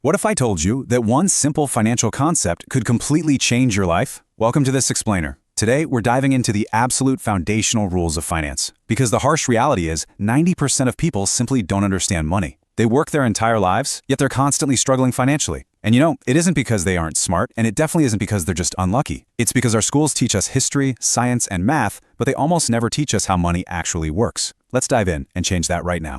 What if I told you that one simple financial concept could completely change your life? Welcome to this explainer. Today, we're diving into the absolute foundational rules of finance. Because the harsh reality is, 90% of people simply don't understand money. They work their entire lives, yet they're constantly struggling financially. And you know, it isn't because they aren't smart, and it definitely isn't because they're just unlucky. It's because our schools teach us history, science, and math, but they almost never teach us how money actually works. Let's dive in and change that right now.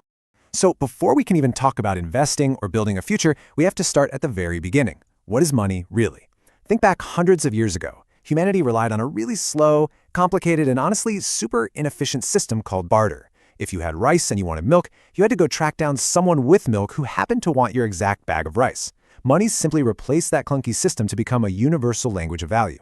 So before we can even talk about investing or building a future, we have to start at the very beginning. What is money really? Think back hundreds of years ago. Humanity relied on a really slow, complicated, and honestly super inefficient system called barter. If you had rice and you wanted milk, you had to go track down someone with milk who happened to want your exact bag of rice. Money simply replaced that clunky system to become a universal language of value.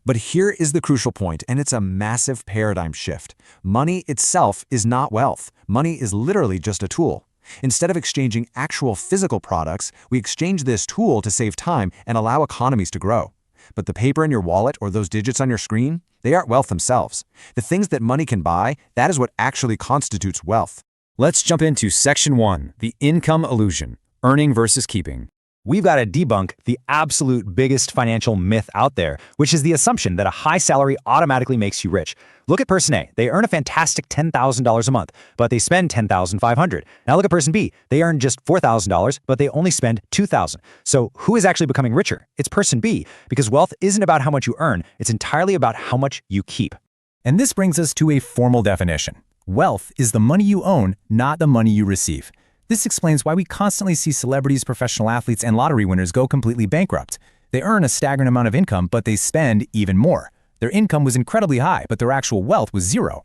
But here is the crucial point, and it's a massive paradigm shift. Money itself is not wealth. Money is literally just a tool. Instead of exchanging actual physical products, we exchange this tool to save time and allow economies to grow. But the paper in your wallet or those digits on your screen, they aren't wealth themselves. The things that money can buy, that is what actually constitutes wealth. Let's jump into Section 1, the income illusion, earning versus keeping. We've got to debunk the absolute biggest financial myth out there, which is the assumption that a high salary automatically makes you rich. Look at person A. They earn a fantastic $10,000 a month, but they spend $10,500. Now look at person B. They earn just $4,000, but they only spend $2,000. So who is actually becoming richer? It's person B, because wealth isn't about how much you earn. It's entirely about how much you keep. And this brings us to a formal definition. Wealth is the money you own, not the money you receive. This explains why we constantly see celebrities, professional athletes, and lottery winners go completely bankrupt. They earn a staggering amount of income, but they spend even more. Their income was incredibly high, but their actual wealth was zero.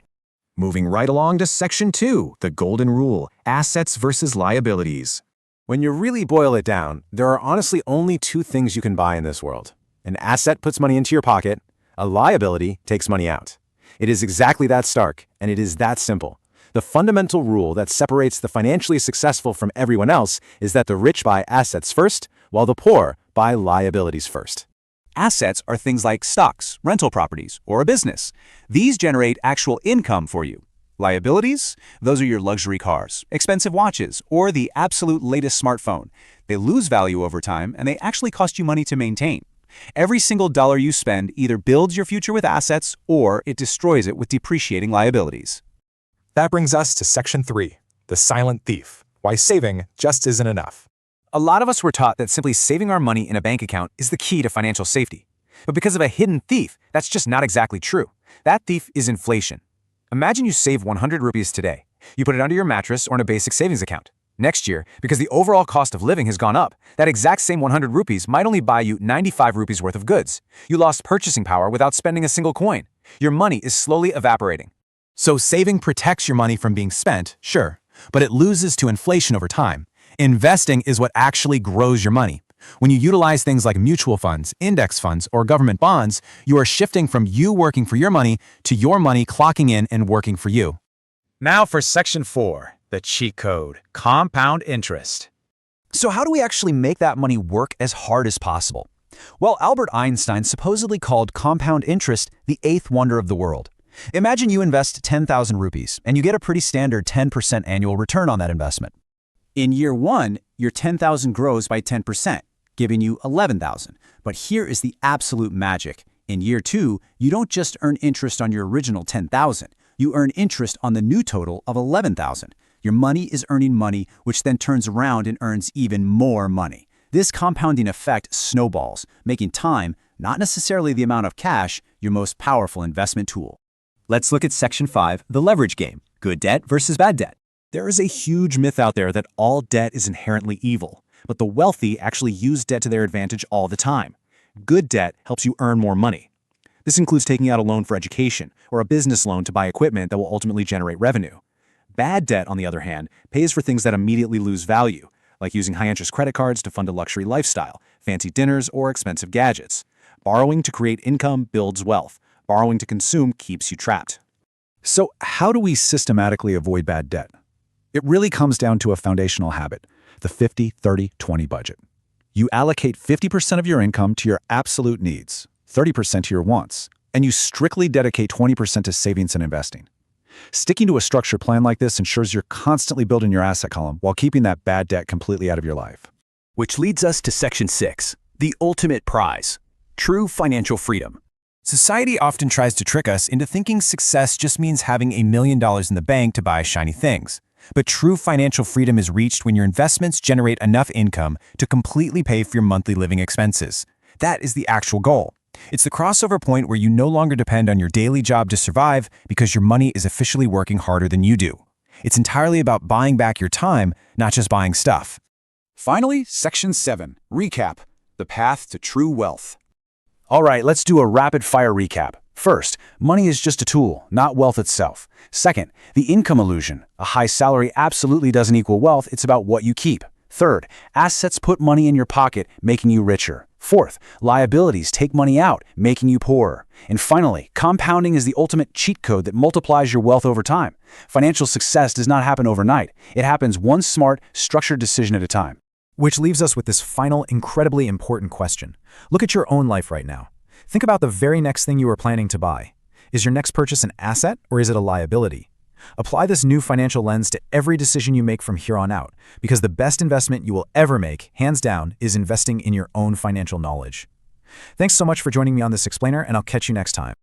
Moving right along to Section 2, the golden rule, assets versus liabilities. When you really boil it down, there are honestly only two things you can buy in this world. An asset puts money into your pocket, a liability takes money out. It is exactly that stark, and it is that simple. The fundamental rule that separates the financially successful from everyone else is that the rich buy assets first, while the poor buy liabilities first. Assets are things like stocks, rental properties, or a business. These generate actual income for you. Liabilities? Those are your luxury cars, expensive watches, or the absolute latest smartphone. They lose value over time, and they actually cost you money to maintain. Every single dollar you spend either builds your future with assets, or it destroys it with depreciating liabilities. That brings us to Section 3, the silent thief, why saving just isn't enough. A lot of us were taught that simply saving our money in a bank account is the key to financial safety. But because of a hidden thief, that's just not exactly true. That thief is inflation. Imagine you save 100 rupees today. You put it under your mattress or in a basic savings account. Next year, because the overall cost of living has gone up, that exact same 100 rupees might only buy you 95 rupees worth of goods. You lost purchasing power without spending a single coin. Your money is slowly evaporating. So saving protects your money from being spent, sure, but it loses to inflation over time. Investing is what actually grows your money. When you utilize things like mutual funds, index funds, or government bonds, you are shifting from you working for your money to your money clocking in and working for you. Now for Section 4, the cheat code, compound interest. So how do we actually make that money work as hard as possible? Well, Albert Einstein supposedly called compound interest the eighth wonder of the world. Imagine you invest 10,000 rupees and you get a pretty standard 10% annual return on that investment. In year one, your 10,000 grows by 10%, giving you 11,000. But here is the absolute magic. In year two, you don't just earn interest on your original 10,000. You earn interest on the new total of 11,000. Your money is earning money, which then turns around and earns even more money. This compounding effect snowballs, making time, not necessarily the amount of cash, your most powerful investment tool. Let's look at Section 5, the leverage game, good debt versus bad debt. There is a huge myth out there that all debt is inherently evil, but the wealthy actually use debt to their advantage all the time. Good debt helps you earn more money. This includes taking out a loan for education or a business loan to buy equipment that will ultimately generate revenue. Bad debt, on the other hand, pays for things that immediately lose value, like using high-interest credit cards to fund a luxury lifestyle, fancy dinners, or expensive gadgets. Borrowing to create income builds wealth. Borrowing to consume keeps you trapped. So how do we systematically avoid bad debt? It really comes down to a foundational habit, the 50-30-20 budget. You allocate 50% of your income to your absolute needs, 30% to your wants, and you strictly dedicate 20% to savings and investing. Sticking to a structured plan like this ensures you're constantly building your asset column while keeping that bad debt completely out of your life. Which leads us to Section 6, the ultimate prize, true financial freedom. Society often tries to trick us into thinking success just means having $1 million in the bank to buy shiny things. But true financial freedom is reached when your investments generate enough income to completely pay for your monthly living expenses. That is the actual goal. It's the crossover point where you no longer depend on your daily job to survive because your money is officially working harder than you do. It's entirely about buying back your time, not just buying stuff. Finally, Section 7, recap, the path to true wealth. All right, let's do a rapid-fire recap. First, money is just a tool, not wealth itself. Second, the income illusion. A high salary absolutely doesn't equal wealth, it's about what you keep. Third, assets put money in your pocket, making you richer. Fourth, liabilities take money out, making you poorer. And finally, compounding is the ultimate cheat code that multiplies your wealth over time. Financial success does not happen overnight. It happens one smart, structured decision at a time. Which leaves us with this final, incredibly important question. Look at your own life right now. Think about the very next thing you are planning to buy. Is your next purchase an asset or is it a liability? Apply this new financial lens to every decision you make from here on out, because the best investment you will ever make, hands down, is investing in your own financial knowledge. Thanks so much for joining me on this explainer, and I'll catch you next time.